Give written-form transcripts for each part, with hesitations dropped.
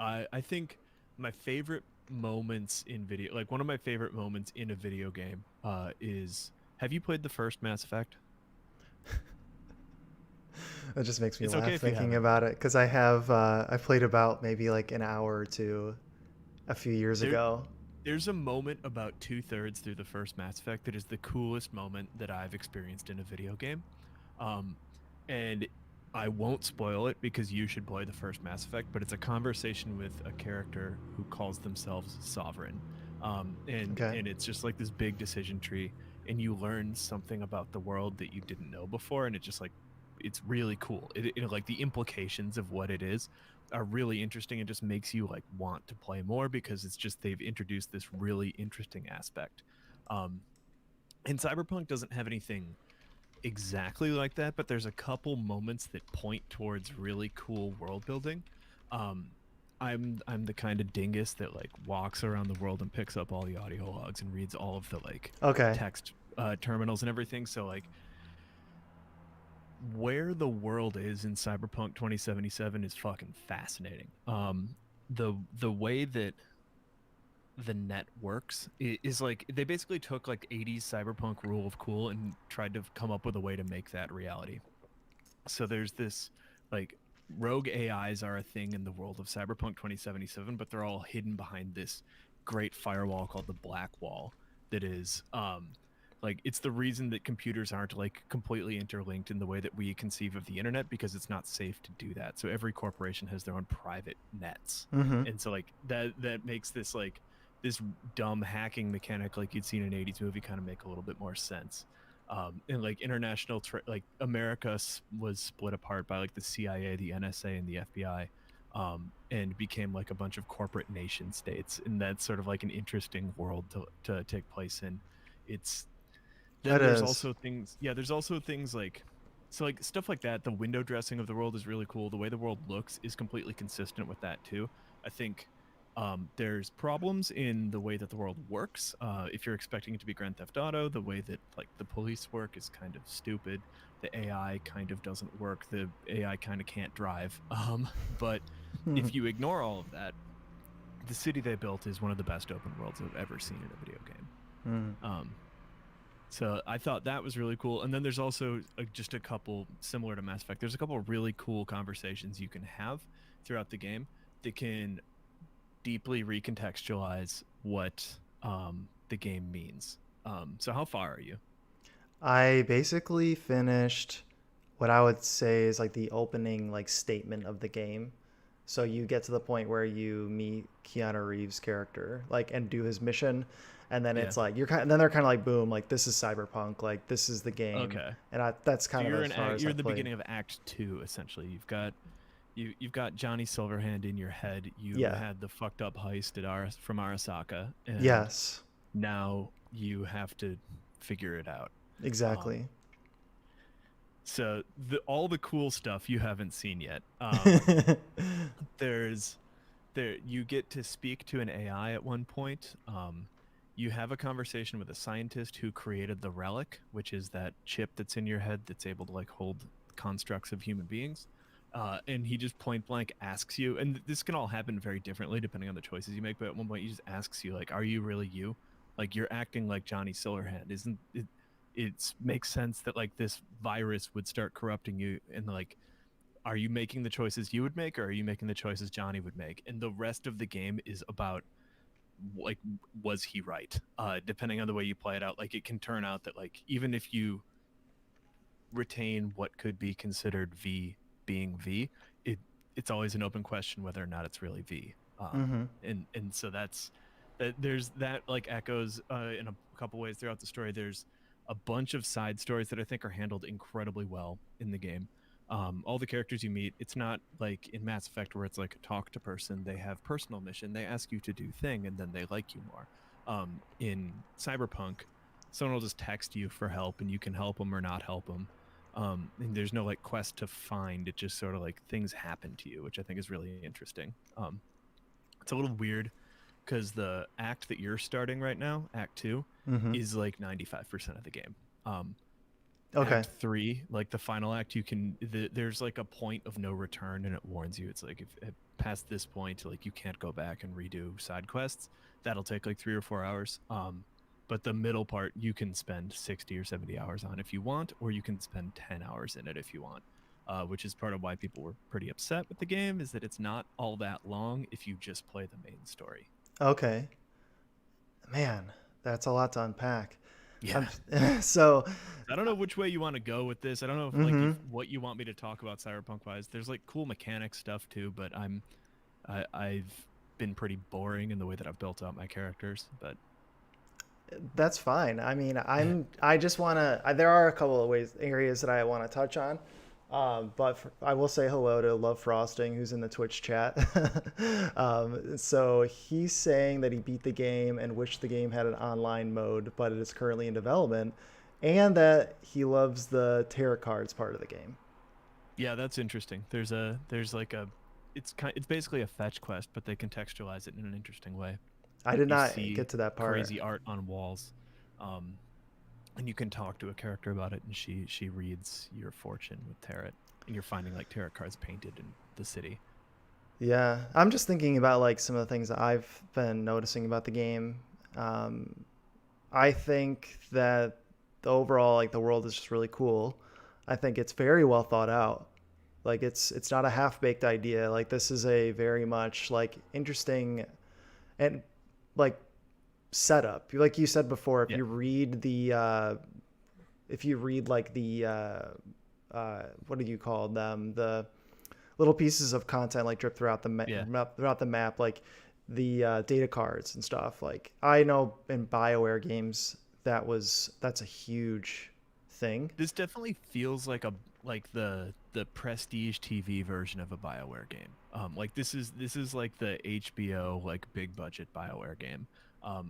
I think my favorite moments in video, like one of my favorite moments in a video game, is have you played the first Mass Effect? It just makes me It's laugh okay if you thinking haven't. about it because I played about maybe like an hour or two a few years There, ago. there's a moment about two-thirds through the first Mass Effect that is the coolest moment that I've experienced in a video game. Um, and I won't spoil it because you should play the first Mass Effect, but it's a conversation with a character who calls themselves Sovereign. Okay. And it's just like this big decision tree, and you learn something about the world that you didn't know before, and it just like it's really cool. Like the implications of what it is are really interesting and just makes you like want to play more because it's just they've introduced this really interesting aspect. Um, and Cyberpunk doesn't have anything exactly like that, but there's a couple moments that point towards really cool world building. Um, I'm the kind of dingus that like walks around the world and picks up all the audio logs and reads all of the like Okay. text terminals and everything. So like where the world is in Cyberpunk 2077 is fucking fascinating. The way that the net works is like they basically took like 80s cyberpunk rule of cool and tried to come up with a way to make that reality. So there's this like rogue AIs are a thing in the world of Cyberpunk 2077, but they're all hidden behind this great firewall called the Black Wall that is like it's the reason that computers aren't like completely interlinked in the way that we conceive of the internet because it's not safe to do that. So every corporation has their own private nets. Mm-hmm. And so like that makes this like this dumb hacking mechanic like you'd seen in an 80s movie kind of make a little bit more sense. And like like America was split apart by like the CIA, the NSA, and the FBI, and became like a bunch of corporate nation states, and that's sort of like an interesting world to take place in. It's That then there's is. also things, yeah, there's also things like so like stuff like that. The window dressing of the world is really cool. The way the world looks is completely consistent with that too. I think there's problems in the way that the world works. If you're expecting it to be Grand Theft Auto, the way that like the police work is kind of stupid. The AI kind of doesn't work. The AI kind of can't drive. But if you ignore all of that, the city they built is one of the best open worlds I've ever seen in a video game. Mm. Um, so I thought that was really cool. And then there's also just a couple similar to Mass Effect. There's a couple of really cool conversations you can have throughout the game that can deeply recontextualize what the game means. So how far are you? I basically finished what I would say is like the opening like statement of the game. So you get to the point where you meet Keanu Reeves' character, like, and do his mission, and then Yeah. it's like and then they're kind of like, boom, like this is Cyberpunk, like this is the game, Okay. and that's So kind of as far as you're I in the played. beginning of Act Two, essentially. You've got Johnny Silverhand in your head. You Yeah. had the fucked up heist at from Arasaka, and Yes. now you have to figure it out. Um, Exactly. so all the cool stuff you haven't seen yet. There's there you get to speak to an AI at one point. You have a conversation with a scientist who created the relic, which is that chip that's in your head that's able to like hold constructs of human beings. And he just point blank asks you, and this can all happen very differently depending on the choices you make. But at one point, he just asks you, like, "Are you really you? Like, you're acting like Johnny Silverhand. Isn't it? It makes sense that like this virus would start corrupting you, and like are you making the choices you would make or are you making the choices Johnny would make? And the rest of the game is about like was he right? Depending on the way you play it out, like it can turn out that like even if you retain what could be considered V being V, it's always an open question whether or not it's really V. Mm-hmm. And so that's that there's that like echoes in a couple ways throughout the story. There's a bunch of side stories that I think are handled incredibly well in the game. All the characters you meet, it's not like in Mass Effect where it's like a talk to person. They have personal mission. They ask you to do thing, and then they like you more. In Cyberpunk, someone will just text you for help, and you can help them or not help them. And there's no like quest to find. It just sort of like things happen to you, which I think is really interesting. It's a little weird because the act that you're starting right now, Act Two, Mm-hmm. is like 95% of the game. Um, Okay. Act Three, like the final act, there's like a point of no return, and it warns you. It's like if past this point, like you can't go back and redo side quests. That'll take like 3 or 4 hours. But the middle part you can spend 60 or 70 hours on if you want, or you can spend 10 hours in it if you want. Which is part of why people were pretty upset with the game, is that it's not all that long if you just play the main story. Okay. Man, that's a lot to unpack. I'm Yeah. so I don't know which way you want to go with this. I don't know if like mhm. if what you want me to talk about Cyberpunk wise. There's like cool mechanic stuff too, but I've been pretty boring in the way that I've built out my characters. But That's fine. I mean, yeah, I just want to, there are a couple of areas that I want to touch on. I will say hello to Love Frosting, who's in the Twitch chat. So he's saying that he beat the game and wished the game had an online mode, but it is currently in development, and that he loves the tarot cards part of the game. yeah, that's interesting. There's like a it's basically a fetch quest, but they contextualize it in an interesting way. I did You not see get to that part. crazy art on walls, um, and you can talk to a character about it, and she reads your fortune with tarot, and you're finding like tarot cards painted in the city. Yeah, I'm just thinking about like some of the things that I've been noticing about the game. Um, I think that the overall like the world is just really cool. I think it's very well thought out. Like it's not a half baked idea. Like this is a very much like interesting and like setup. Like you said before, Yeah, if you read like what do you call them, the little pieces of content like drip throughout the yeah. map, like the data cards and stuff. Like I know in BioWare games that's a huge thing. This definitely feels like a like the prestige TV version of a BioWare game. Like this is like the HBO like big budget BioWare game.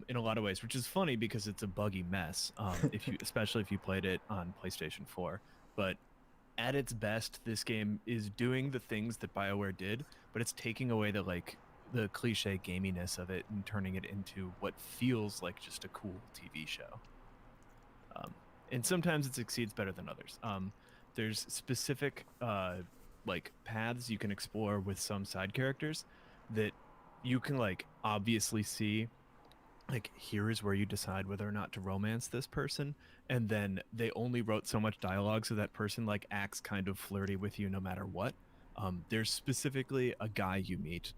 In a lot of ways, which is funny because it's a buggy mess. If you especially if you played it on PlayStation 4, but at its best, this game is doing the things that BioWare did, but it's taking away the like the cliche gaminess of it and turning it into what feels like just a cool TV show. um, and sometimes it succeeds better than others. There's specific like paths you can explore with some side characters that you can like obviously see, like here is where you decide whether or not to romance this person, and then they only wrote so much dialogue so that person like acts kind of flirty with you no matter what. There's specifically a guy you meet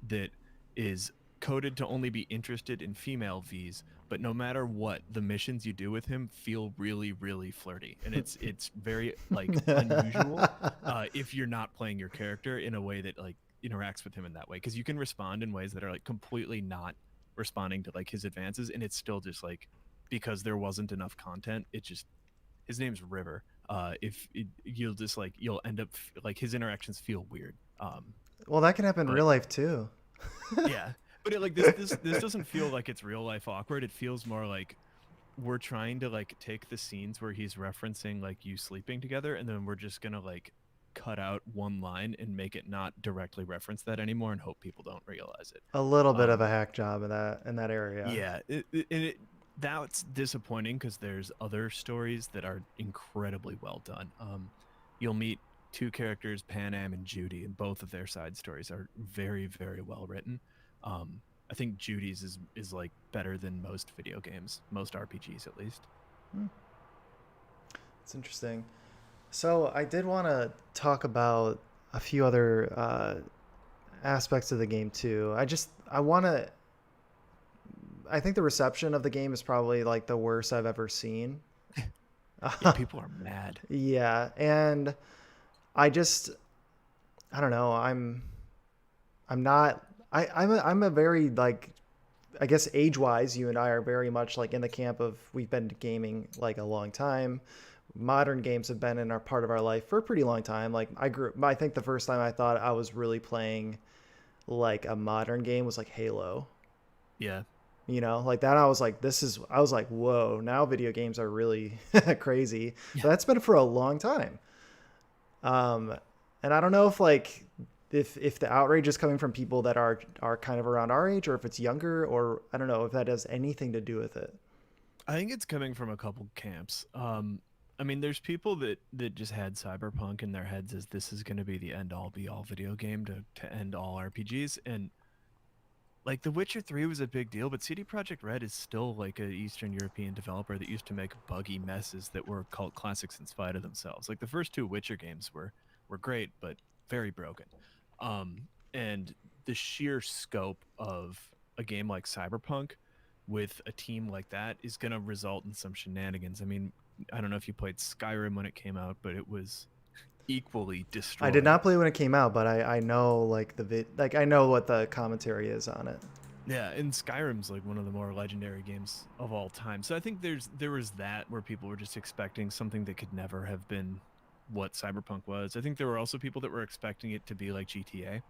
that is coded to only be interested in female V's, but no matter what, the missions you do with him feel really really flirty, and it's very like unusual if you're not playing your character in a way that like interacts with him in that way, because you can respond in ways that are like completely not responding to like his advances, and it's still just like because there wasn't enough content, it just his name's River. If it, you'll just like you'll end up like his interactions feel weird. Well, that can happen in But real life too. yeah, but it, like this doesn't feel like it's real life awkward. It feels more like we're trying to like take the scenes where he's referencing like you sleeping together, and then we're just gonna like cut out one line and make it not directly reference that anymore and hope people don't realize it. A little bit of a um hack job in that area. Yeah, that's disappointing because there's other stories that are incredibly well done. You'll meet two characters, Pan Am and Judy, and both of their side stories are very, very well written. I think Judy's is like better than most video games, most RPGs at least. Hmm. It's interesting. So I did want to talk about a few other aspects of the game too. I want to. I think the reception of the game is probably like the worst I've ever seen. Yeah, people are mad. Yeah, and I just I don't know. I'm not. I'm a very like I guess age wise, you and I are very much like in the camp of we've been gaming like a long time. Modern games have been in our part of our life for a pretty long time. Like I think the first time I thought I was really playing like a modern game was like Halo. Yeah, You know, like that. I was like, whoa, now video games are really crazy. yeah. But that's been for a long time. Um, and I don't know if like if the outrage is coming from people that are kind of around our age, or if it's younger, or I don't know if that has anything to do with it. I think it's coming from a couple camps. I mean, there's people that just had Cyberpunk in their heads as this is going to be the end all be all video game to end all RPGs, and like The Witcher 3 was a big deal, but CD Projekt Red is still like a Eastern European developer that used to make buggy messes that were cult classics in spite of themselves. Like the first two Witcher games were great, but very broken. And the sheer scope of a game like Cyberpunk with a team like that is going to result in some shenanigans. I mean, I don't know if you played Skyrim when it came out, but it was equally I did destroyed. not play when it came out, but I know like like I know what the commentary is on it. Yeah, and Skyrim's like one of the more legendary games of all time. So I think there was that where people were just expecting something that could never have been what Cyberpunk was. I think there were also people that were expecting it to be like GTA,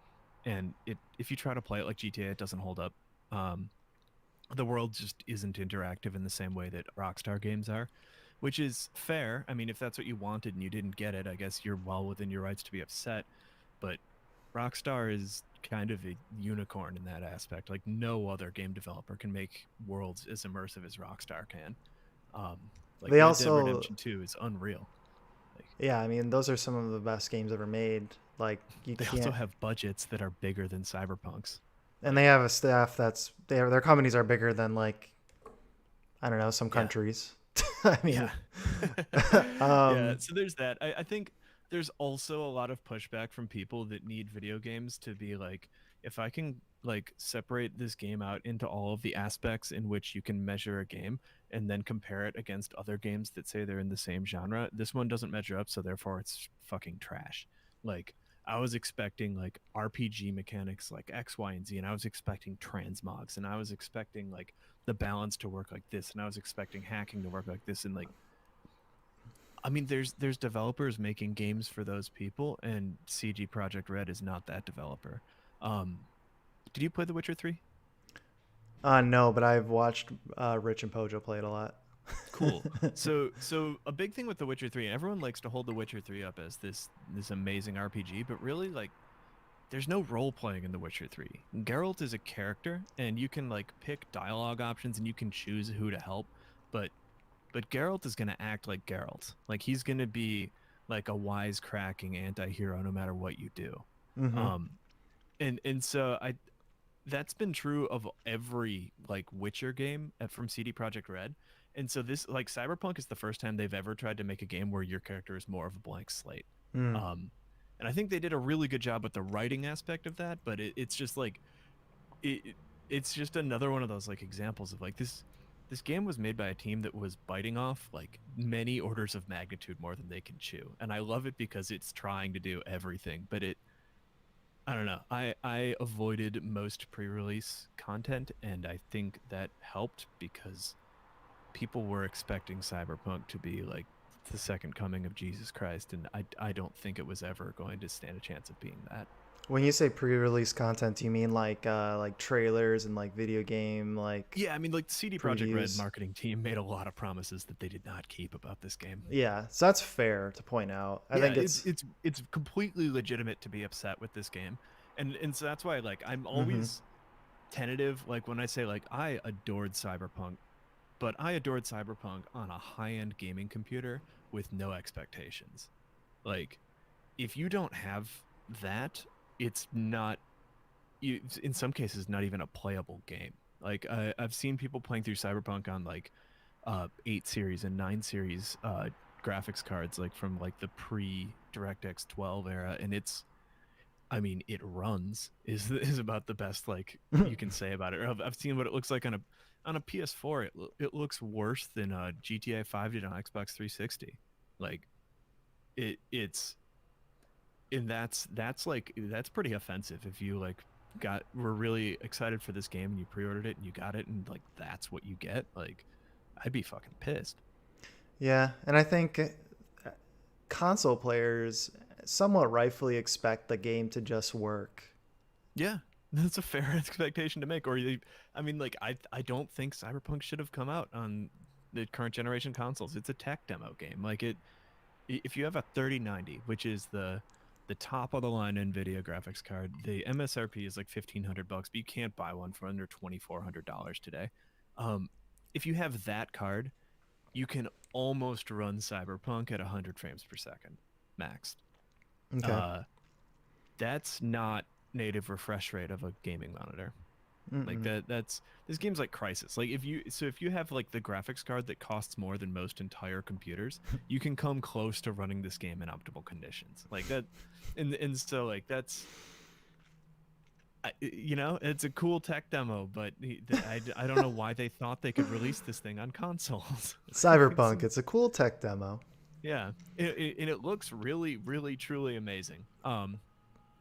and it if you try to play it like GTA, it doesn't hold up. Um, the world just isn't interactive in the same way that Rockstar games are, which is fair. I mean, if that's what you wanted and you didn't get it, I guess you're well within your rights to be upset. But Rockstar is kind of a unicorn in that aspect. Like no other game developer can make worlds as immersive as Rockstar can. Like They Red Dead also, Redemption 2 is unreal. Like yeah, I mean, those are some of the best games ever made. Like you they also can't, have budgets that are bigger than Cyberpunk's. and they Like have a staff that's their companies are bigger than like I don't know some yeah, countries. I yeah. mean, Yeah, um, so there's that. I think there's also a lot of pushback from people that need video games to be like, if I can like separate this game out into all of the aspects in which you can measure a game and then compare it against other games that say they're in the same genre, this one doesn't measure up, so therefore it's fucking trash. Like I was expecting like RPG mechanics like X, Y, and Z, and I was expecting transmogs, and I was expecting like the balance to work like this, and I was expecting hacking to work like this, and like I mean, there's developers making games for those people, and CG Project Red is not that developer. Um, did you play The Witcher 3? no, but I've watched Rich and Pojo play it a lot. Cool. So a big thing with The Witcher 3, and everyone likes to hold The Witcher 3 up as this amazing RPG, but really like there's no role playing in The Witcher 3. Geralt is a character, and you can like pick dialogue options and you can choose who to help, but Geralt is going to act like Geralt. Like he's going to be like a wisecracking anti-hero no matter what you do. Mm-hmm. Um and so I that's been true of every like Witcher game from CD Projekt Red. And so this like Cyberpunk is the first time they've ever tried to make a game where your character is more of a blank slate. Mm. Um and I think they did a really good job with the writing aspect of that, but it's just like it's just another one of those like examples of like this game was made by a team that was biting off like many orders of magnitude more than they can chew, and I love it because it's trying to do everything, but I don't know, I avoided most pre-release content, and I think that helped because people were expecting Cyberpunk to be like the second coming of Jesus Christ, and I don't think it was ever going to stand a chance of being that. When you say pre-release content, do you mean like trailers and like video game like Yeah, I mean, like the CD Projekt Red previews? marketing team made a lot of promises that they did not keep about this game. Yeah, so that's fair to point out. I Yeah, think it's it's completely legitimate to be upset with this game, and so that's why like I'm mm-hmm. always tentative. Like when I say like I adored Cyberpunk, but I adored Cyberpunk on a high end gaming computer with no expectations. Like if you don't have that, it's not you in some cases not even a playable game. Like I've seen people playing through Cyberpunk on like 8 series and 9 series graphics cards like from like the pre DirectX 12 era, and it's I mean it runs is about the best like you can say about it. I've seen what it looks like on a PS4. It looks worse than GTA 5 did on Xbox 360. Like it's and that's like that's pretty offensive if you like were really excited for this game and you pre-ordered it and you got it and like that's what you get. Like I'd be fucking pissed. Yeah, and I think console players somewhat rightfully expect the game to just work. Yeah, that's a fair expectation to make. I mean, like I don't think Cyberpunk should have come out on the current generation consoles. It's a tech demo game. Like if you have a 3090, which is the top of the line Nvidia graphics card, the MSRP is like $1,500, but you can't buy one for under $2,400 today. Um, if you have that card, you can almost run Cyberpunk at 100 frames per second maxed. Okay. Uh, that's not native refresh rate of a gaming monitor. Like Mm-mm. that's this game's like Crisis. Like if you have like the graphics card that costs more than most entire computers, you can come close to running this game in optimal conditions. Like that, and so like that's you know, it's a cool tech demo, but I don't know why they thought they could release this thing on consoles. Like, Cyberpunk. It's a cool tech demo. yeah, and it looks really, really, truly amazing.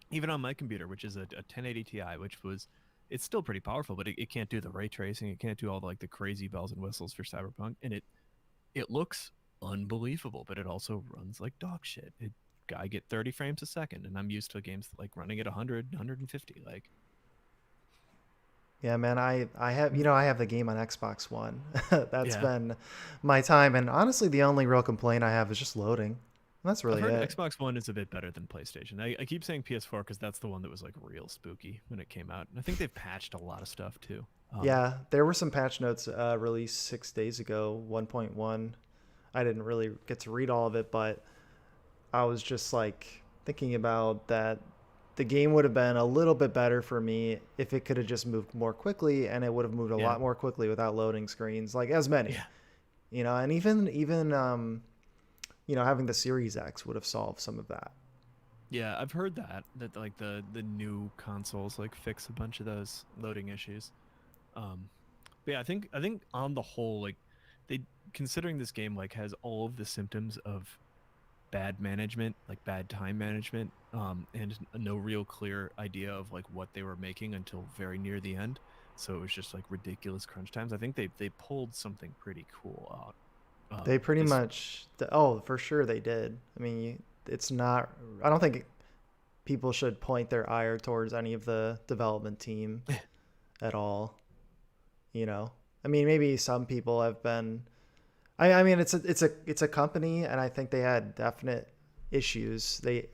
Even on my computer, which is a 1080 Ti, which was it's still pretty powerful, but it can't do the ray tracing. It can't do all the, like the crazy bells and whistles for Cyberpunk, and it looks unbelievable, but it also runs like dog shit. I get 30 frames a second, and I'm used to games like running at 100, 150. Like, Yeah, man, I have I have the game on Xbox One. That's yeah, been my time, and honestly, the only real complaint I have is just loading. That's I've really heard it. Xbox One is a bit better than PlayStation. I keep saying PS4 because that's the one that was like real spooky when it came out, and I think they've patched a lot of stuff too. Yeah, there were some patch notes released 6 days ago, 1.1. I didn't really get to read all of it, but I was just like thinking about that the game would have been a little bit better for me if it could have just moved more quickly, and it would have moved a Yeah, lot more quickly without loading screens, like as many, yeah, and even having the Series X would have solved some of that. yeah. I've heard that like the new consoles like fix a bunch of those loading issues. Um, but yeah, I think on the whole, like they considering this game like has all of the symptoms of bad management, like bad time management, and no real clear idea of like what they were making until very near the end. So it was just like ridiculous crunch times. I think they pulled something pretty cool out. They pretty This much, oh, for sure they did. I mean, it's not, I don't think people should point their ire towards any of the development team at all. You know, I mean, maybe some people have been. I mean, it's a company, and I think they had definite issues. They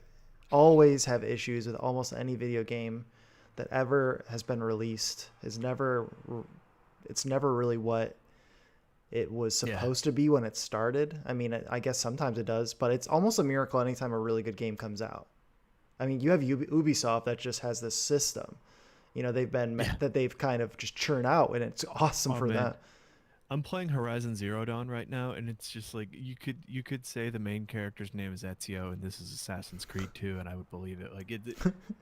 always have issues with almost any video game that ever has been released. It's never really what it was yeah, supposed to be when it started. I mean, I guess sometimes it does, but it's almost a miracle anytime a really good game comes out. I mean, you have Ubisoft that just has this system. yeah. They've kind of just churn out, and it's awesome Oh for man, them. I'm playing Horizon Zero Dawn right now, and it's just like you could say the main character's name is Ezio, and this is Assassin's Creed 2, and I would believe it. Like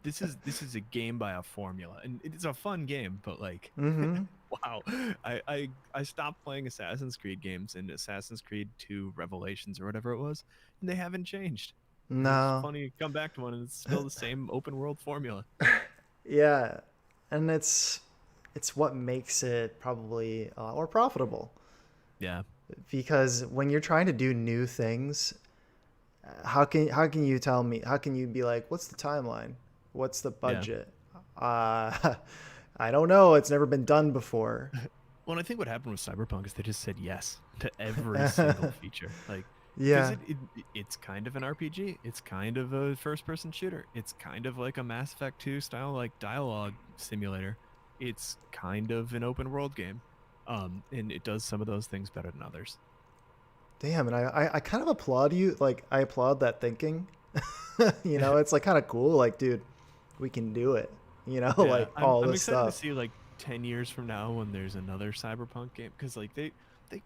this is a game by a formula, and it's a fun game, but like, Mm-hmm. wow, I stopped playing Assassin's Creed games in Assassin's Creed 2 Revelations or whatever it was, and they haven't changed. And it's No. funny you come back to one, and it's still the same open world formula. Yeah, and it's what makes it probably a lot more profitable Yeah, because when you're trying to do new things, how can you tell me? How can you be like, what's the timeline? What's the yeah. budget? Uh, I don't know. It's never been done before. Well, I think what happened with Cyberpunk is they just said yes to every single feature. Like, because Yeah. it's kind of an RPG. It's kind of a first person shooter. It's kind of like a Mass Effect 2 style like dialogue simulator. It's kind of an open world game. And it does some of those things better than others. Damn, and I kind of applaud you. Like, I applaud that thinking. It's like kind of cool. Like, dude, we can do it. Yeah, Like I'm all I'm this excited to stuff. see like 10 years from now when there's another Cyberpunk game because like they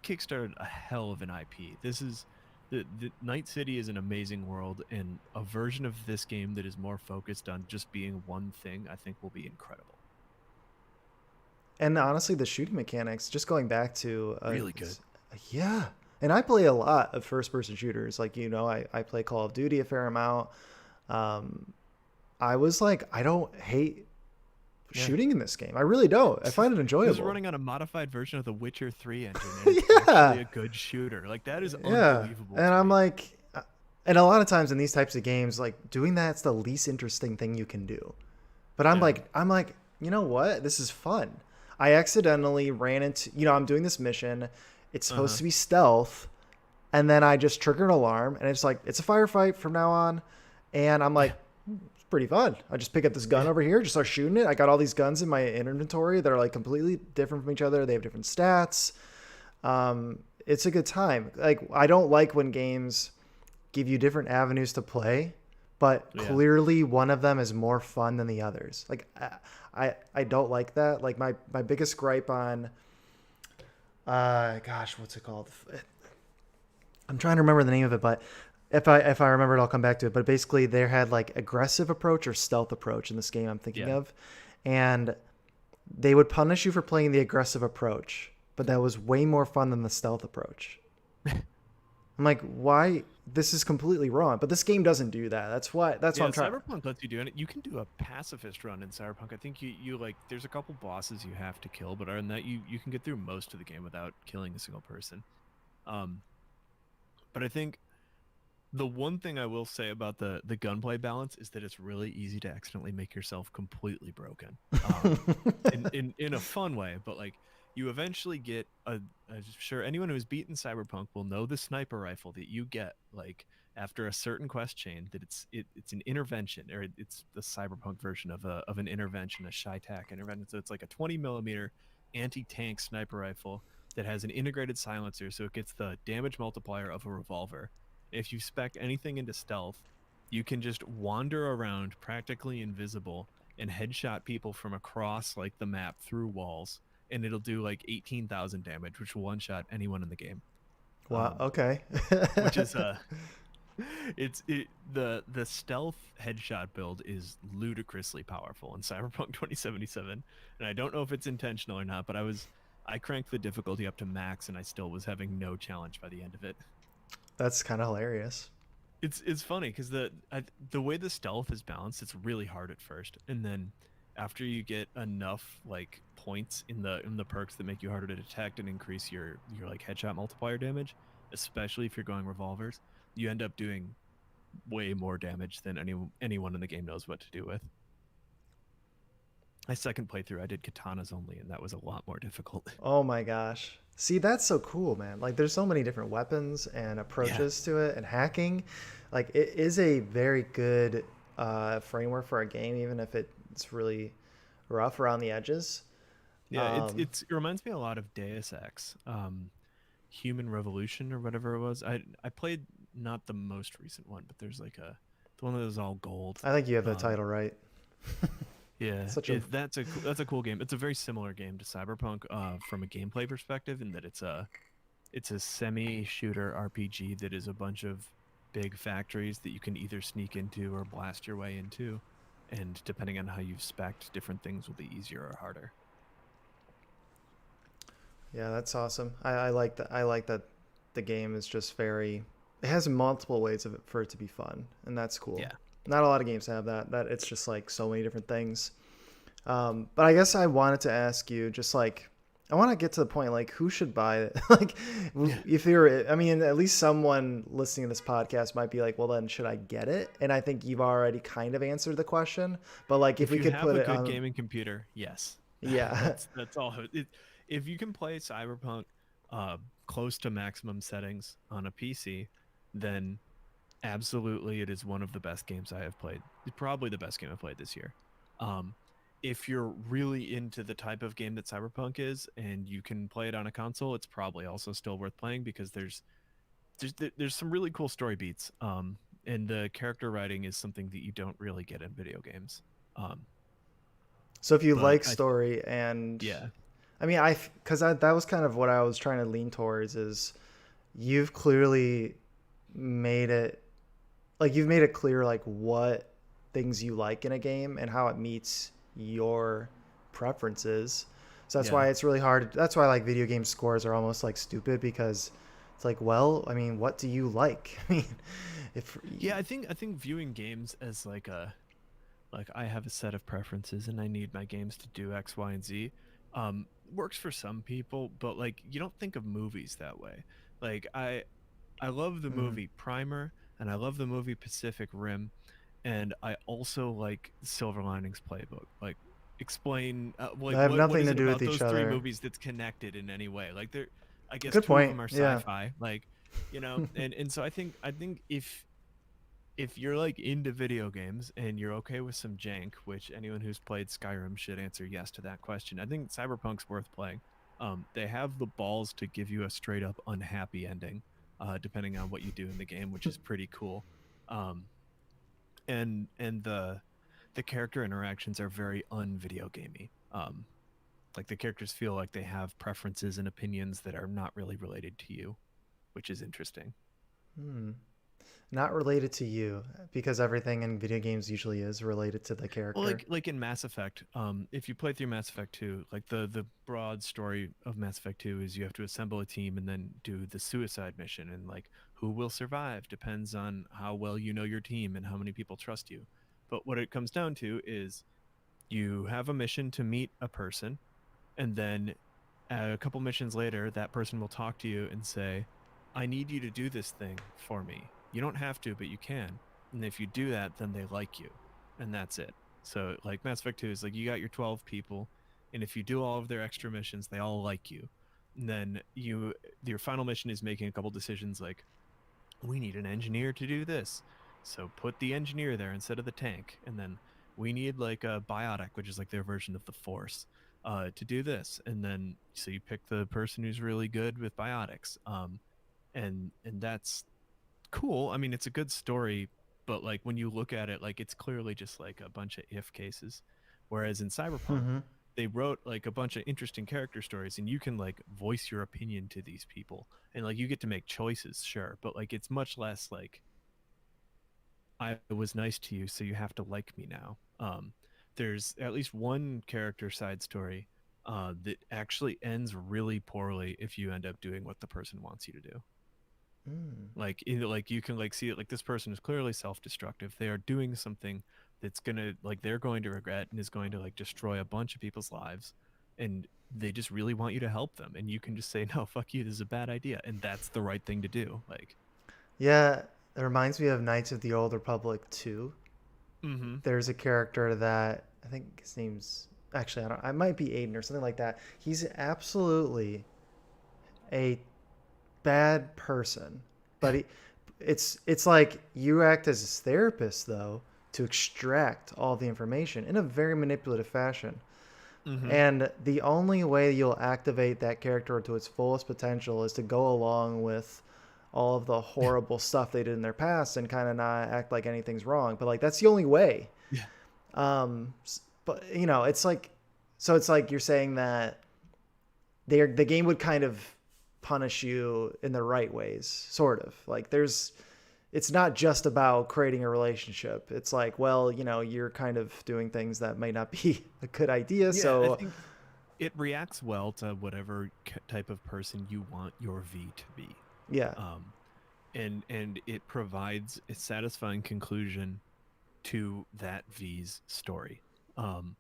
kickstarted a hell of an IP. This is the Night City is an amazing world, and a version of this game that is more focused on just being one thing, I think will be incredible. And honestly, the shooting mechanics, just going back to, Really good. yeah. And I play a lot of first person shooters. Like, I play Call of Duty a fair amount. Um, I was like, I don't hate Yeah. shooting in this game. I really don't. I This is find it this is enjoyable. running on a modified version of the Witcher 3 engine, and it's actually Yeah. a good shooter. Like that is Yeah. unbelievable And to I'm me. like, and a lot of times in these types of games, like doing that's the least interesting thing you can do. But I'm Yeah. like, I'm like, you know what? This is fun. I accidentally ran into, I'm doing this mission. It's supposed Uh-huh. to be stealth, and then I just trigger an alarm, and it's like it's a firefight from now on. And I'm like, Yeah. it's pretty fun. I just pick up this gun Yeah. over here, just start shooting it. I got all these guns in my inventory that are like completely different from each other. They have different stats. Um, it's a good time. Like I don't like when games give you different avenues to play, but Yeah. clearly one of them is more fun than the others. Like I don't like that. Like my biggest gripe on gosh, what's it called? I'm trying to remember the name of it, but if I remember it, I'll come back to it. But basically, they had like aggressive approach or stealth approach in this game I'm thinking Yeah. of, and they would punish you for playing the aggressive approach, but that was way more fun than the stealth approach. I'm like, why? This is completely wrong. But this game doesn't do that. That's why. That's what Yeah, I'm trying. Cyberpunk lets you do it. You can do a pacifist run in Cyberpunk. I think you like there's a couple bosses you have to kill, but other than that, you can get through most of the game without killing a single person. Um, but I think the one thing I will say about the gunplay balance is that it's really easy to accidentally make yourself completely broken. In a fun way, but like you eventually get I'm sure anyone who's beaten Cyberpunk will know the sniper rifle that you get like after a certain quest chain that it's an intervention or it's the Cyberpunk version of an intervention, a Shytac intervention. So it's like a 20 millimeter anti-tank sniper rifle that has an integrated silencer, so it gets the damage multiplier of a revolver. If you spec anything into stealth, you can just wander around practically invisible and headshot people from across like the map through walls, and it'll do like 18,000 damage, which will one shot anyone in the game. Wow. Um, Okay. which is the stealth headshot build is ludicrously powerful in Cyberpunk 2077, and I don't know if it's intentional or not, but I cranked the difficulty up to max, and I still was having no challenge by the end of it. That's kind of hilarious. It's funny because the way the stealth is balanced, it's really hard at first, and then after you get enough like points in the perks that make you harder to detect and increase your like headshot multiplier damage, especially if you're going revolvers, you end up doing way more damage than anyone in the game knows what to do with. My second playthrough, I did katanas only, and that was a lot more difficult. Oh my gosh. See, that's so cool, man. Like, there's so many different weapons and Yeah, approaches to it, and hacking. Like, it is a very good framework for a game, even if it's really rough around the edges. yeah, Um, it reminds me a lot of Deus Ex, Human Revolution or whatever it was. I played not the most recent one, but there's like the one that was all gold. I think you have the Um, title right. yeah, Such a that's a cool game. It's a very similar game to Cyberpunk, from a gameplay perspective, in that it's a semi shooter RPG that is a bunch of big factories that you can either sneak into or blast your way into, and depending on how you've spec'd, different things will be easier or harder. yeah, that's awesome. I like that. I like that the game is just very. It has multiple ways of it for it to be fun, and that's cool. Yeah. Not a lot of games have that. That it's just like so many different things. But I guess I wanted to ask you, just like, I want to get to the point, like, who should buy it? Like, Yeah. if you're, I mean, at least someone listening to this podcast might be like, well, then should I get it? And I think you've already kind of answered the question. But like, if If we you could have put a it good on, gaming computer, yes. yeah, That's all. If you can play Cyberpunk uh, close to maximum settings on a PC, then absolutely it is one of the best games I have played. Probably the best game I've played this year. Um, if you're really into the type of game that Cyberpunk is and you can play it on a console, it's probably also still worth playing because there's some really cool story beats. And the character writing is something that you don't really get in video games. Um, so if you but like story and, yeah, I mean, because that was kind of what I was trying to lean towards is you've clearly made it, like, you've made it clear, like, what things you like in a game and how it meets your preferences. So that's yeah. why it's really hard. That's why like video game scores are almost like stupid because it's like, well, I mean, what do you like? I mean, if Yeah, I think viewing games as like I have a set of preferences and I need my games to do X, Y, and Z, works for some people, but like you don't think of movies that way. Like I love the mm, movie Primer and I love the movie Pacific Rim, and I also like Silver Linings Playbook. Like explain they like have what nothing is to it do with about each those three other. movies that's connected in any way? Like they're I guess Good two of point. them are Yeah. sci-fi. Like and so I think if you're like into video games and you're okay with some jank, which anyone who's played Skyrim should answer yes to that question. I think Cyberpunk's worth playing. They have the balls to give you a straight up unhappy ending, depending on what you do in the game, which is pretty cool. Um, and the character interactions are very unvideo gamey. Like the characters feel like they have preferences and opinions that are not really related to you, which is interesting. Hmm. Not related to you, because everything in video games usually is related to the Well, character. like in Mass Effect, if you play through Mass Effect 2, like the broad story of Mass Effect 2 is you have to assemble a team and then do the suicide mission, and like who will survive depends on how well you know your team and how many people trust you. But what it comes down to is you have a mission to meet a person, and then a couple missions later, that person will talk to you and say, I need you to do this thing for me. You don't have to, but you can. And if you do that, then they like you. And that's it. So, like, Mass Effect 2 is like you got your 12 people, and if you do all of their extra missions, they all like you. And then your final mission is making a couple decisions like, we need an engineer to do this. So put the engineer there instead of the tank. And then we need like a biotic, which is like their version of the force, to do this. And then so you pick the person who's really good with biotics. And that's cool. I mean, it's a good story, but like when you look at it, like it's clearly just like a bunch of if cases. Whereas in Cyberpunk, Mm-hmm. they wrote like a bunch of interesting character stories, and you can like voice your opinion to these people, and like you get to make choices, sure, but like it's much less like I was nice to you, so you have to like me now. There's at least one character side story that actually ends really poorly if you end up doing what the person wants you to do. Mm. Like you can like see it like this person is clearly self-destructive. They are doing something that's gonna like they're going to regret and is going to like destroy a bunch of people's lives, and they just really want you to help them, and you can just say no, fuck you, this is a bad idea, and that's the right thing to do. Like, Yeah, it reminds me of Knights of the Old Republic 2. mm-hmm, There's a character that I think his name's actually I don't I might be Aiden or something like that. He's absolutely a bad person, but it's like you act as his therapist though to extract all the information in a very manipulative fashion. mm-hmm, And the only way you'll activate that character to its fullest potential is to go along with all of the horrible stuff they did in their past and kind of not act like anything's wrong. But like that's the only way. yeah, Um, but you know, it's like so it's like you're saying that the game would kind of punish you in the right ways, sort of. Like there's it's not just about creating a relationship. It's like, well, you know, you're kind of doing things that might not be a good idea. yeah. I So, think it reacts well to whatever type of person you want your V to be. yeah. Um, and it provides a satisfying conclusion to that V's story. Um,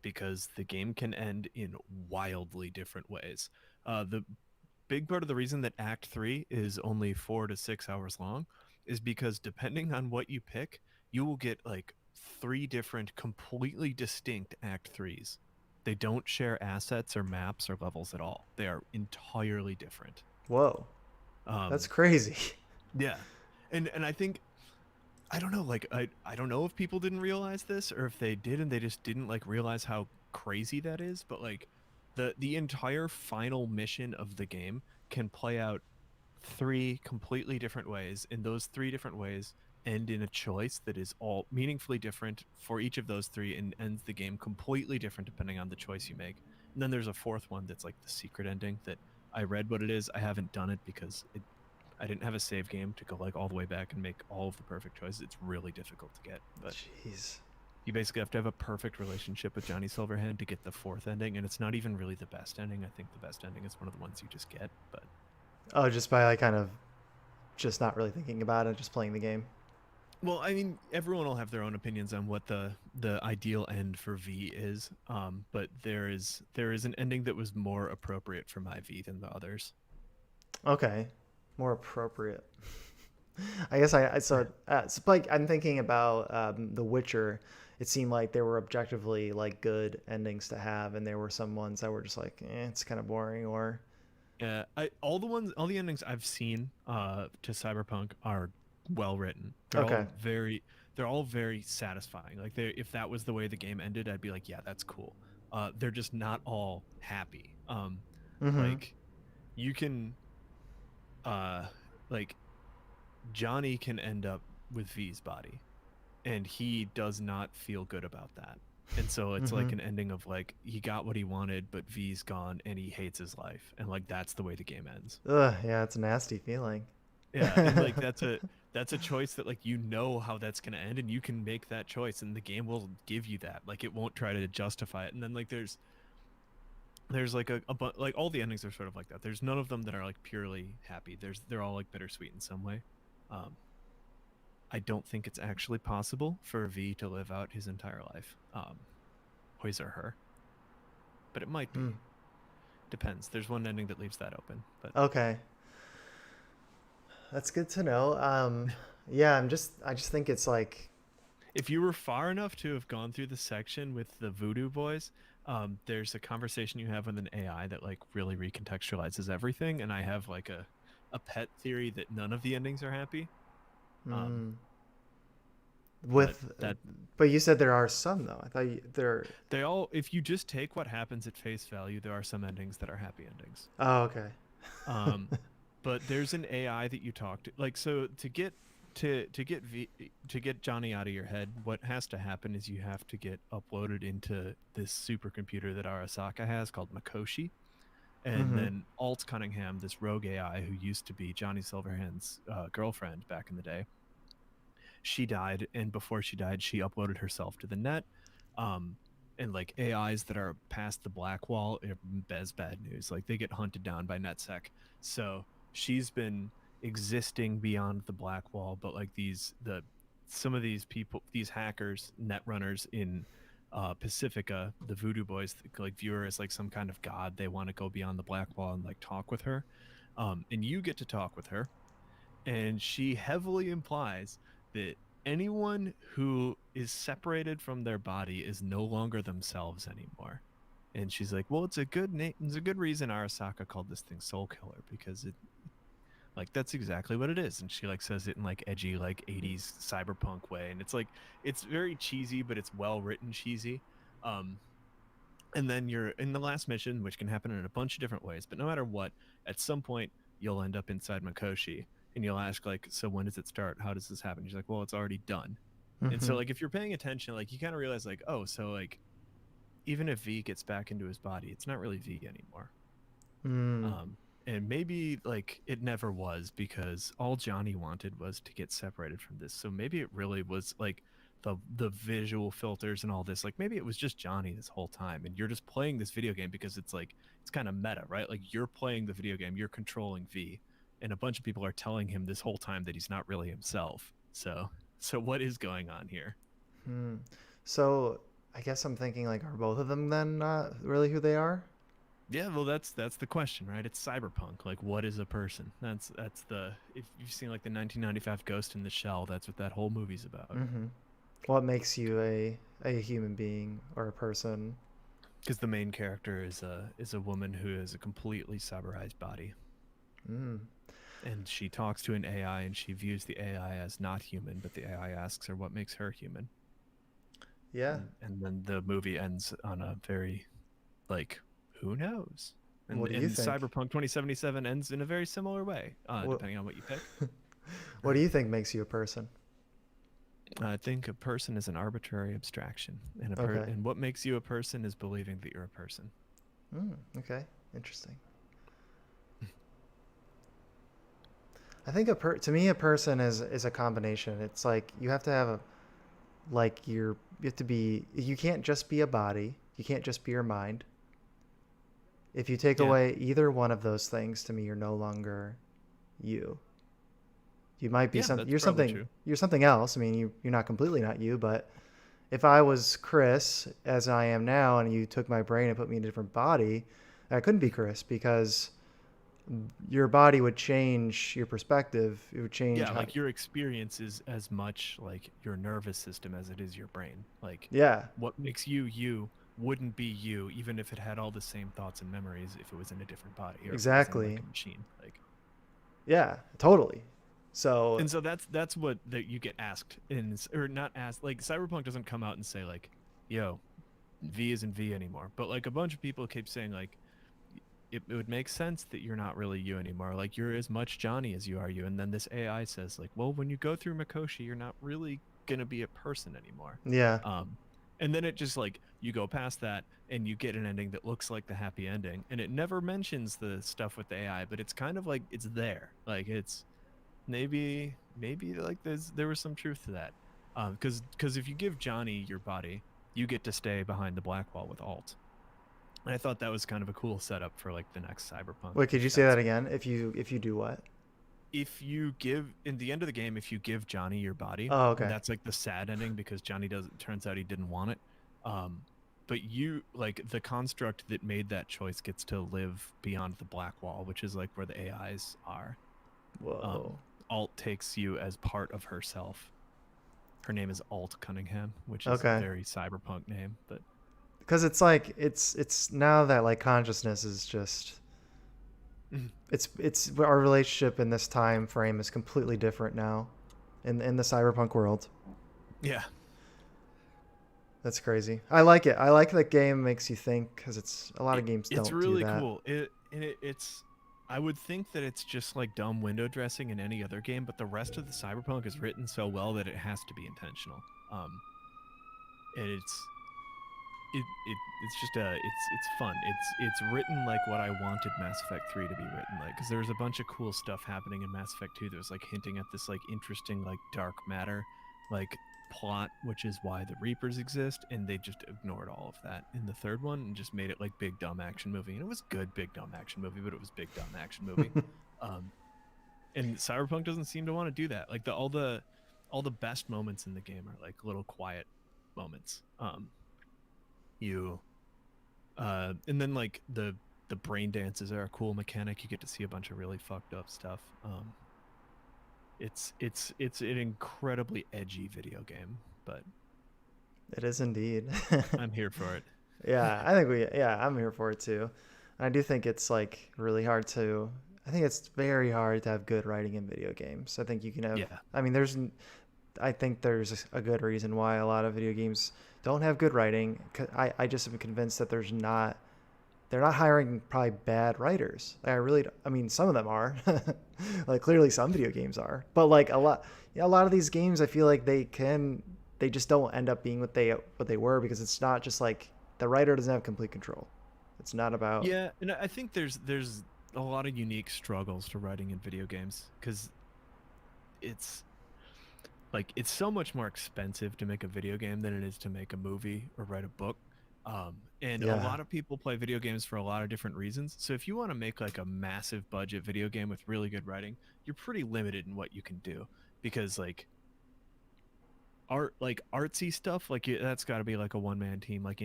because the game can end in wildly different ways. The big part of the reason that Act 3 is only 4 to 6 hours long is because depending on what you pick, you will get like three different, completely distinct Act 3s. They don't share assets or maps or levels at all. They are entirely different. Whoa. That's Um, crazy. yeah. And I think I don't know, like I don't know if people didn't realize this or if they did and they just didn't like realize how crazy that is, but like the entire final mission of the game can play out three completely different ways, and those three different ways end in a choice that is all meaningfully different for each of those three and ends the game completely different depending on the choice you make. And then there's a fourth one that's like the secret ending that I read what it is. I haven't done it because I didn't have a save game to go like all the way back and make all of the perfect choices. It's really difficult to get, but Jeez. you basically have to have a perfect relationship with Johnny Silverhand to get the fourth ending, and it's not even really the best ending. I think the best ending is one of the ones you just get, but Oh, just by like kind of just not really thinking about it, just playing the game. well, I mean, everyone will have their own opinions on what the ideal end for V is. But there is an ending that was more appropriate for my V than the others. Okay. More appropriate. I guess so like I'm thinking about The Witcher. It seemed like there were objectively like good endings to have, and there were some ones that were just like, it's kind of boring. Or All the endings I've seen to Cyberpunk are well written. okay, They're all very satisfying. Like they if that was the way the game ended, I'd be like, yeah, that's cool. They're just not all happy. Mm-hmm. Like you can uh like Johnny can end up with V's body, and he does not feel good about that. And so it's Mm-hmm. like an ending of like he got what he wanted, but V's gone and he hates his life. And like that's the way the game ends. Ugh, yeah, it's a nasty feeling. Yeah, and like that's a choice that like you know how that's going to end and you can make that choice and the game will give you that. Like it won't try to justify it. And then like there's like like all the endings are sort of like that. There's none of them that are like purely happy. They're all like bittersweet in some way. Um I don't think it's actually possible for V to live out his entire life. His or her, but it might Hmm. be. Depends. There's one ending that leaves that open, but Okay, that's good to know. Yeah, I just think it's like, if you were far enough to have gone through the section with the Voodoo Boys, there's a conversation you have with an AI that like really recontextualizes everything, and I have like a pet theory that none of the endings are happy. Um, mm, but with, that but you said there are some though. I thought there. they all, if you just take what happens at face value, there are some endings that are happy endings. Oh, okay. Um, but there's an AI that you talk to, like so to get Johnny out of your head. What has to happen is you have to get uploaded into this supercomputer that Arasaka has called Makoshi, and Mm-hmm. then Alt Cunningham, this rogue AI who used to be Johnny Silverhand's girlfriend back in the day, she died, and before she died she uploaded herself to the net. um and like AIs that are past the black wall is bad news. Like they get hunted down by NetSec. So she's been existing beyond the black wall, but like the some of these people, these hackers, net runners in Pacifica, the Voodoo Boys, like view her as like some kind of god. They want to go beyond the black wall and like talk with her. And you get to talk with her, and she heavily implies that anyone who is separated from their body is no longer themselves anymore. And she's like, "Well, it's a good name. It's a good reason Arasaka called this thing Soul Killer, because it like that's exactly what it is." And she like says it in like edgy like 80s cyberpunk way, and it's like it's very cheesy, but it's well written cheesy. Um, and then you're in the last mission, which can happen in a bunch of different ways, but no matter what, at some point you'll end up inside Makoshi, and you'll ask like, "So when does it start? How does this happen?" She's like, "Well, it's already done." And Mm-hmm. so like if you're paying attention, like you kind of realize like, oh, so like even if V gets back into his body, it's not really V anymore. Mm. um and maybe like it never was, because all Johnny wanted was to get separated from this. So maybe it really was like the visual filters and all this, like maybe it was just Johnny this whole time, and you're just playing this video game because it's like it's kind of meta, right? Like you're playing the video game, you're controlling V, and a bunch of people are telling him this whole time that he's not really himself. So what is going on here? Hmm. So I guess I'm thinking like, are both of them then not really who they are? Yeah, well, that's the question, right? It's cyberpunk. Like, what is a person? That's the, if you've seen like the 1995 Ghost in the Shell, that's what that whole movie's about. Mm-hmm. What makes you a human being or a person? Because the main character is a woman who has a completely cyberized body, Mm. and she talks to an AI, and she views the AI as not human, but the AI asks her what makes her human, Yeah. and then the movie ends on a very like, who knows? What do you And think? Cyberpunk 2077 ends in a very similar way, What depending on what you pick. What do you think makes you a person? I think a person is an arbitrary abstraction, and Okay. and what makes you a person is believing that you're a person. Okay. Interesting. I think to me a person is a combination. It's like you have to have a like you have to be, you can't just be a body. You can't just be your mind. If you take Yeah, away either one of those things, to me you're no longer you. You might be yeah, some that's probably true. you're something else. I mean, you're not completely not you, but if I was Chris as I am now and you took my brain and put me in a different body, I couldn't be Chris because your body would change your perspective. It would change Yeah, how. like your experience is as much like your nervous system as it is your brain. Like Yeah, what makes you you wouldn't be you even if it had all the same thoughts and memories if it was in a different body or if it was in like exactly. a machine. Like, Yeah, totally. So, and so that's what that you get asked in, or not asked. Like Cyberpunk doesn't come out and say like, "Yo, V isn't V anymore," but like a bunch of people keep saying like it would make sense that you're not really you anymore. Like you're as much Johnny as you are you. And then this AI says like, well, when you go through Mikoshi, you're not really gonna be a person anymore. Yeah. Um, and then it just like you go past that and you get an ending that looks like the happy ending, and it never mentions the stuff with the AI, but it's kind of like it's there. Like it's maybe like there was some truth to that. Because if you give Johnny your body, you get to stay behind the black wall with Alt. And I thought that was kind of a cool setup for like the next Cyberpunk. Wait, could you If say that that's again? If you do what? if you give in the end of the game, if you give Johnny your body, Oh, and okay. that's like the sad ending because Johnny doesn't turns out he didn't want it. Um, but you like the construct that made that choice gets to live beyond the black wall, which is like where the AIs are. Whoa. Um, Alt takes you as part of herself. Her name is Alt Cunningham, which is a Okay. very cyberpunk name, but Because it's like it's now that like consciousness is just it's our relationship in this time frame is completely different now in the cyberpunk world. yeah, That's crazy. I like it. I like that game makes you think because it's a lot of games it's don't do really that. cool. It's I would think that it's just like dumb window dressing in any other game, but the rest of the cyberpunk is written so well that it has to be intentional. And it's just it's fun. It's written like what I wanted Mass Effect 3 to be written like, because there's a bunch of cool stuff happening in Mass Effect 2. There's like hinting at this like interesting like dark matter like plot, which is why the Reapers exist, and they just ignored all of that in the third one and just made it like big dumb action movie. And it was good big dumb action movie, but it was big dumb action movie. Um and Cyberpunk doesn't seem to want to do that. Like all the best moments in the game are like little quiet moments. You and then like the brain dances are a cool mechanic. You get to see a bunch of really fucked up stuff. It's an incredibly edgy video game, but It is indeed. I'm here for it. Yeah, I think yeah, I'm here for it too. I do think it's like really hard to. I think it's very hard to have good writing in video games. I think you can have. Yeah. I mean, I think there's a good reason why a lot of video games don't have good writing. I just am convinced that they're not hiring probably bad writers. Like, I really, I mean, some of them are, like clearly some video games are, but like a lot of these games, I feel like they just don't end up being what they were because it's not just like the writer doesn't have complete control. It's not about, Yeah, and I think there's a lot of unique struggles to writing in video games because it's it's so much more expensive to make a video game than it is to make a movie or write a book. And a yeah, lot of people play video games for a lot of different reasons. So if you want to make like a massive budget video game with really good writing, you're pretty limited in what you can do because like artsy stuff that's got to be like a one man team. Like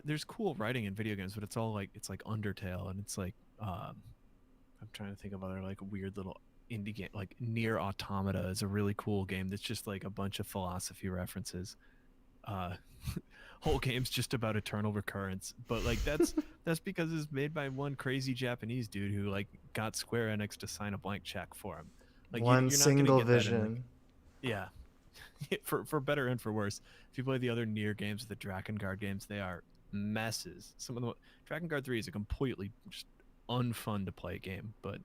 there's cool writing in video games, but it's all like it's like Undertale, and it's like I'm trying to think of other like weird little indie game. Like Near Automata is a really cool game that's just like a bunch of philosophy references. Uh, whole game's just about eternal recurrence, but like that's because it's made by one crazy Japanese dude who like got Square Enix to sign a blank check for him. Like one you're not gonna single get that in like vision. yeah. For better and for worse. If you play the other Near games, the Drakengard games, they are messes. Some of the Drakengard 3 is a completely just unfun to play game, but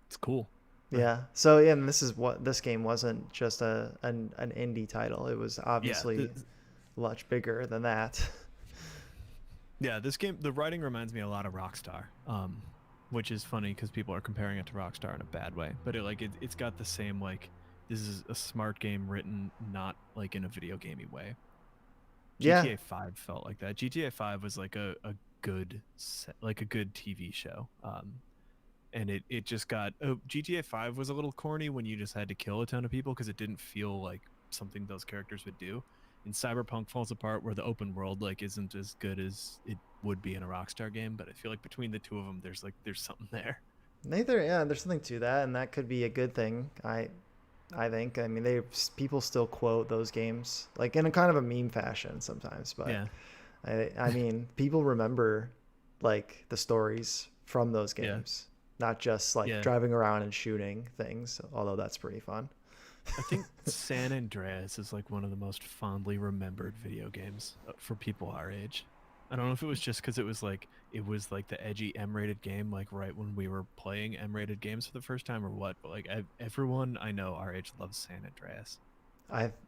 it's cool. Yeah. So yeah, and this is what this game wasn't just an indie title. It was Yeah, obviously much bigger than that. yeah. This game, the writing reminds me a lot of Rockstar, which is funny because people are comparing it to Rockstar in a bad way. But it's got the same like this is a smart game written not like in a video gamey way. Yeah. GTA 5 felt like that. GTA 5 was like a good like a good TV show. And it just got GTA 5 was a little corny when you just had to kill a ton of people because it didn't feel like something those characters would do. And Cyberpunk falls apart where the open world like isn't as good as it would be in a Rockstar game, but I feel like between the two of them there's something there. Neither, yeah, there's something to that, and that could be a good thing. I think. I mean, people still quote those games like in a kind of a meme fashion sometimes, but Yeah. I mean, people remember like the stories from those Yeah. games, not just like Yeah. driving around and shooting things, although that's pretty fun. I think San Andreas is like one of the most fondly remembered video games for people our age. I don't know if it was just because it was like the edgy M-rated game, like right when we were playing M-rated games for the first time, or what. But like everyone I know our age loves San Andreas.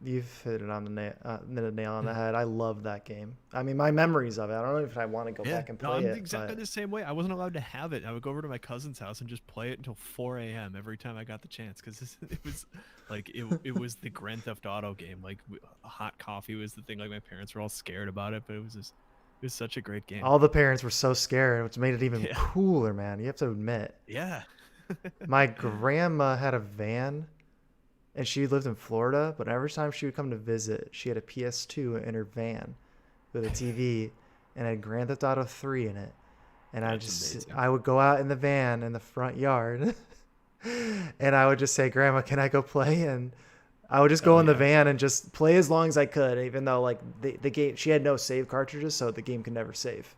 You've hit it on the nail on the head. I love that game. I mean, my memories of it. I don't know if I want to go Yeah, back and no, play I'm it, exactly but the same way. I wasn't allowed to have it. I would go over to my cousin's house and just play it until 4 a.m. every time I got the chance because it was like it was the Grand Theft Auto game. Like hot coffee was the thing. Like my parents were all scared about it, but it was such a great game. all the parents were so scared, which made it even Yeah, cooler, man. You have to admit. yeah. My grandma had a van and she lived in Florida, but every time she would come to visit, she had a PS2 in her van with a TV and had Grand Theft Auto 3 in it. And That's amazing. I would go out in the van in the front yard and I would just say, "Grandma, can I go play?" And I would just go Hell in the yeah. van and just play as long as I could, even though like the game she had no save cartridges, so the game could never save.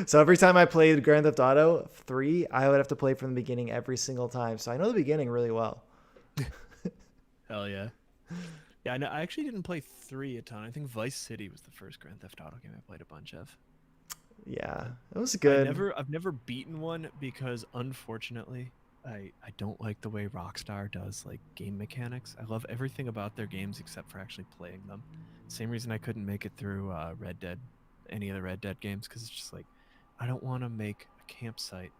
So every time I played Grand Theft Auto 3, I would have to play from the beginning every single time. So I know the beginning really well. Hell yeah. Yeah, I know. I actually didn't play three a ton. I think Vice City was the first Grand Theft Auto game I played a bunch of. Yeah, it was good. I've never beaten one because unfortunately I don't like the way Rockstar does like game mechanics. I love everything about their games except for actually playing them. Same reason I couldn't make it through Red Dead, any of the Red Dead games, because it's just like I don't want to make a campsite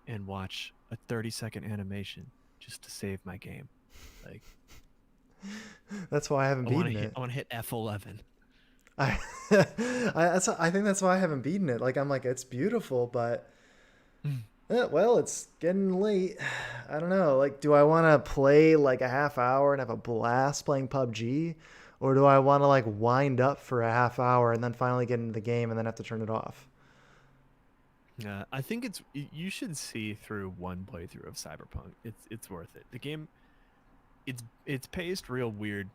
and watch a 30-second animation just to save my game. Like That's why I haven't beaten it. I want to hit F11. I I think that's why I haven't beaten it. Like I'm like it's beautiful, but well, it's getting late. I don't know. Like, do I want to play like a half hour and have a blast playing PUBG, or do I want to like wind up for a half hour and then finally get into the game and then have to turn it off? Yeah, I think you should see through one playthrough of Cyberpunk. It's worth it. The game it's paced real weird,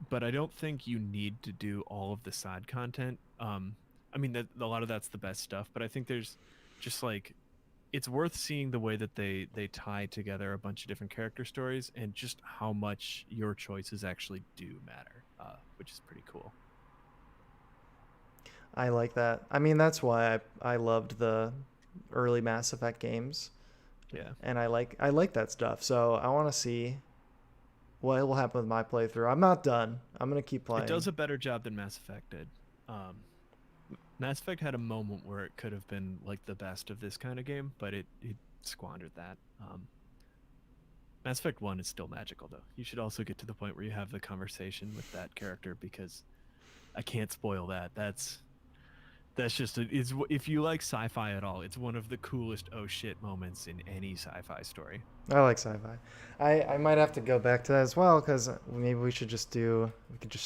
but I don't think you need to do all of the side content. I mean that a lot of that's the best stuff, but I think there's just like it's worth seeing the way that they tie together a bunch of different character stories and just how much your choices actually do matter, which is pretty cool. I like that. I mean, that's why I loved the early Mass Effect games, Yeah. and I like that stuff. So I want to see what will happen with my playthrough. I'm not done. I'm gonna keep It does playing. a better job than Mass Effect did. Mass Effect had a moment where it could have been like the best of this kind of game, but it squandered that. Mass Effect 1 is still magical though. You should also get to the point where you have the conversation with that character because I can't spoil that. That's just it's if you like sci-fi at all, it's one of the coolest oh shit moments in any sci-fi story. I like sci-fi. I might have to go back to that as well because maybe we could just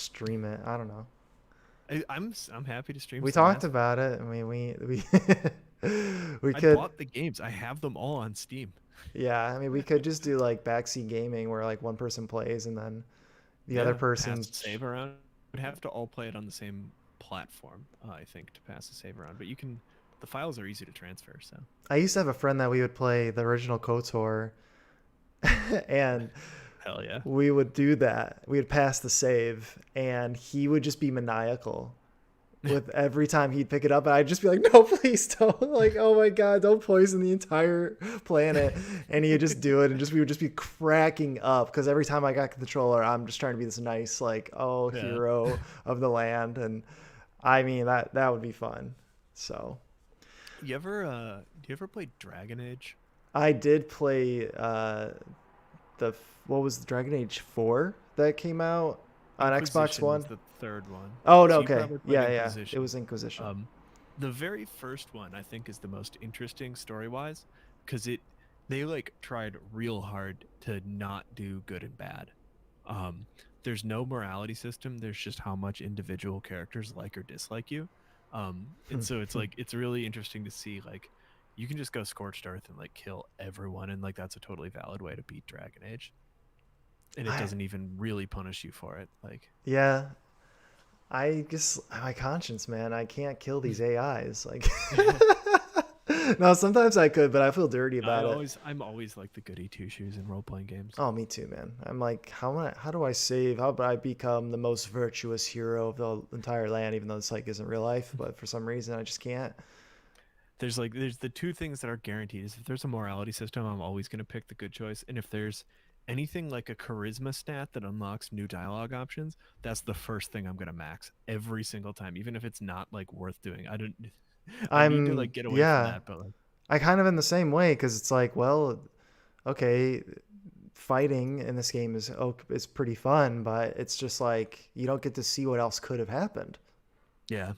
stream it. I don't know. I'm happy to stream We some talked Mass Effect. about it. I mean, we we I could bought the games. I have them all on Steam. yeah. I mean, we could just do like backseat gaming where like one person plays and then the other Yeah, pass person. the save around. Would have to all play it on the same platform, I think, to pass the save around. But you can, the files are easy to transfer. So I used to have a friend that we would play the original KOTOR, and hell yeah, we would do that. We would pass the save, and he would just be maniacal with every time he'd pick it up, and I'd just be like, "No, please don't!" Like, "Oh my god, don't poison the entire planet!" And he'd just do it, and just we would just be cracking up because every time I got the controller, I'm just trying to be this nice, like, oh, yeah. hero of the land, and I mean that would be fun. So Do you ever play Dragon Age? I did play the what was the Dragon Age 4 that came out on Xbox Inquisition was One? the third one. Oh no, So you okay. probably played Yeah, yeah. It Inquisition. was Inquisition. Um, the very first one I think is the most interesting story wise because they like tried real hard to not do good and bad. Um, there's no morality system. There's just how much individual characters like or dislike you. And so it's like it's really interesting to see like you can just go scorched earth and like kill everyone and like that's a totally valid way to beat Dragon Age. And it I doesn't even really punish you for it. Like yeah. I just my conscience, man. I can't kill these AIs. Like No, sometimes I could, but I feel dirty about it. I'm always like the goody two shoes in role playing games. Oh, me too, man. I'm like, how do I save? How do I become the most virtuous hero of the entire land? Even though this like isn't real life, but for some reason I just can't. There's the two things that are guaranteed is if there's a morality system, I'm always gonna pick the good choice. And if there's anything like a charisma stat that unlocks new dialogue options, that's the first thing I'm gonna max every single time, even if it's not like worth doing. I don't I need to like get away from Yeah, that, but like I kind of in the same way because it's like, well, okay, fighting in this game is pretty fun, but it's just like you don't get to see what else could have happened. yeah.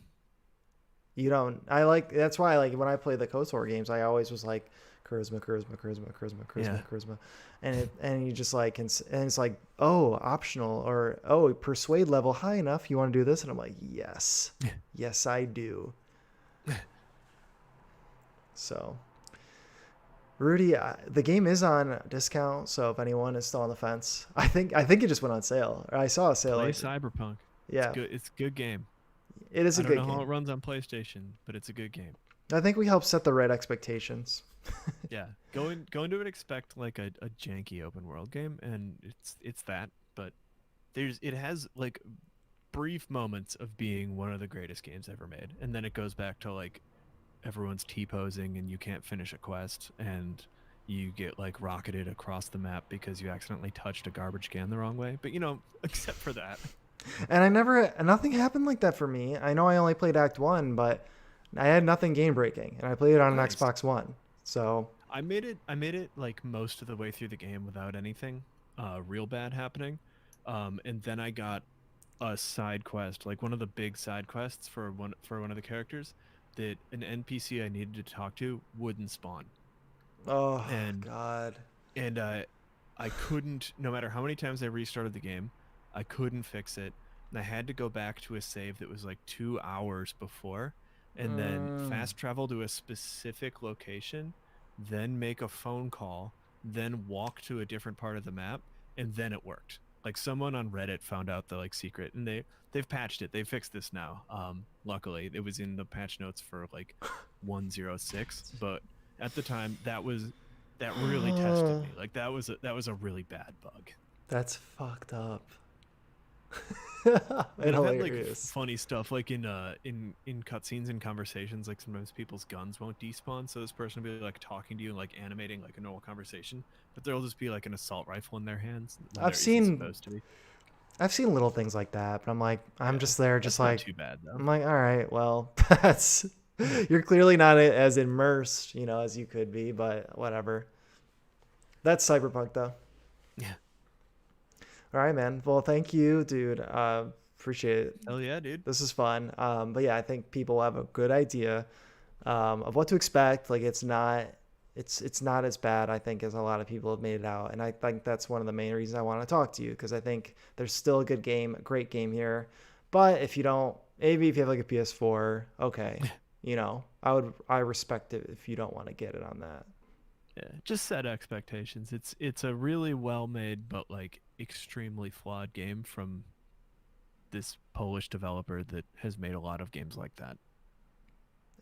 You don't. I like that's why I like when I play the KOTOR games, I always was like charisma, charisma, charisma, charisma, Yeah. charisma, charisma, and you just like and it's like oh optional or oh persuade level high enough. You want to do this, and I'm like yes, yes I do. So Rudy, the game is on discount, so if anyone is still on the fence, I think it just went on sale. Or I saw a sale. Play Like, Cyberpunk. It's yeah, good. It's a good game. it is I a don't good know how it game. runs on PlayStation, but it's a good game. I think we helped set the right expectations. Yeah. Go into it expect like a janky open world game, and it's that, but it has like brief moments of being one of the greatest games ever made. And then it goes back to like everyone's T-posing and you can't finish a quest and you get like rocketed across the map because you accidentally touched a garbage can the wrong way. But except for that. And nothing happened like that for me. I know I only played Act 1, but I had nothing game breaking, and I played it on an Nice. Xbox One. So, I made it like most of the way through the game without anything real bad happening. And then I got a side quest, like one of the big side quests for one of the characters that an NPC I needed to talk to wouldn't spawn. oh And God. and I couldn't, no matter how many times I restarted the game, I couldn't fix it. And I had to go back to a save that was like 2 hours before, and then Mm. fast travel to a specific location, then make a phone call, then walk to a different part of the map, and then it worked. Like someone on Reddit found out the like secret, and they've patched it. They fixed this now. Luckily, it was in the patch notes for like 106, but at the time that really tested me. Like that was a really bad bug. That's fucked up. And And I've had like hilarious. funny stuff like in cutscenes and conversations, like sometimes people's guns won't despawn, so this person will be like talking to you and like animating like a normal conversation, but there'll just be like an assault rifle in their hands when I've there isn't seen supposed to be. I've seen little things like that, but I'm like I'm Yeah, just there just that's not like too bad though. I'm like all right, well, that's Yeah, you're clearly not as immersed, as you could be, but whatever. That's Cyberpunk though. yeah. All right, man. Well, thank you, dude. Appreciate it. Hell yeah, dude. This is fun. But yeah, I think people have a good idea of what to expect. Like it's not as bad, I think, as a lot of people have made it out. And I think that's one of the main reasons I want to talk to you because I think there's still a good game, a great game here. But if you don't, maybe if you have like a PS4, okay, I respect it if you don't want to get it on that. Yeah, just set expectations. It's a really well made but like extremely flawed game from this Polish developer that has made a lot of games like that.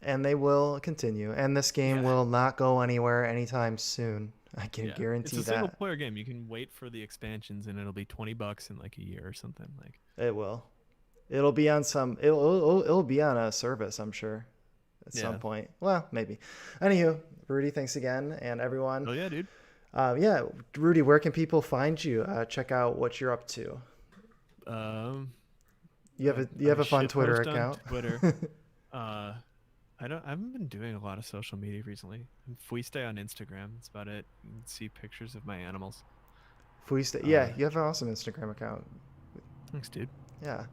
And they will continue. And this game Yeah. will not go anywhere anytime soon. I can Yeah. It's guarantee a single that. player game. You can wait for the expansions and it'll be $20 in like a year or something. Like, It will. It'll be on some. It'll be on a service, I'm sure, at some yeah. point. Well, maybe. Anywho, Rudy, thanks again, and everyone. Oh yeah, dude. Yeah, Rudy, where can people find you? Check out what you're up to. Um You have I a fun Twitter shitpost on account. Twitter. Uh I haven't been doing a lot of social media recently. If we stay on Instagram, that's about it. You can see pictures of my animals. Yeah, Uh you have an awesome Instagram account. Thanks, dude. Yeah.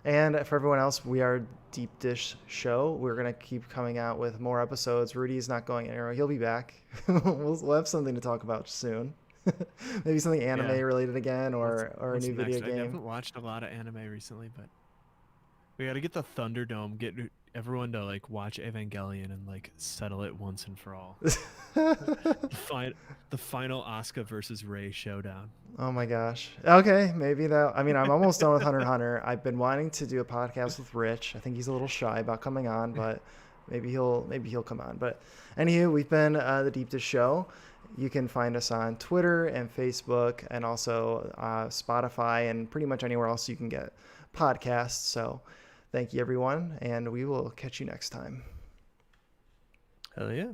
And for everyone else, we are Deep Dish Show. We're gonna keep coming out with more episodes. Rudy's not going anywhere. He'll be back. We'll have something to talk about soon. Maybe something anime Yeah. related again, What's or a what's new video next? I game. haven't watched a lot of anime recently, but we got to get the Thunderdome, get everyone to like watch Evangelion and like settle it once and for all. The final Asuka versus Rei showdown. Oh my gosh. Okay, maybe that. I mean, I'm almost done with Hunter x Hunter. I've been wanting to do a podcast with Rich. I think he's a little shy about coming on, but maybe he'll come on. But anywho, we've been the Deep Dish Show. You can find us on Twitter and Facebook, and also Spotify, and pretty much anywhere else you can get podcasts. So thank you, everyone, and we will catch you next time. Hell yeah.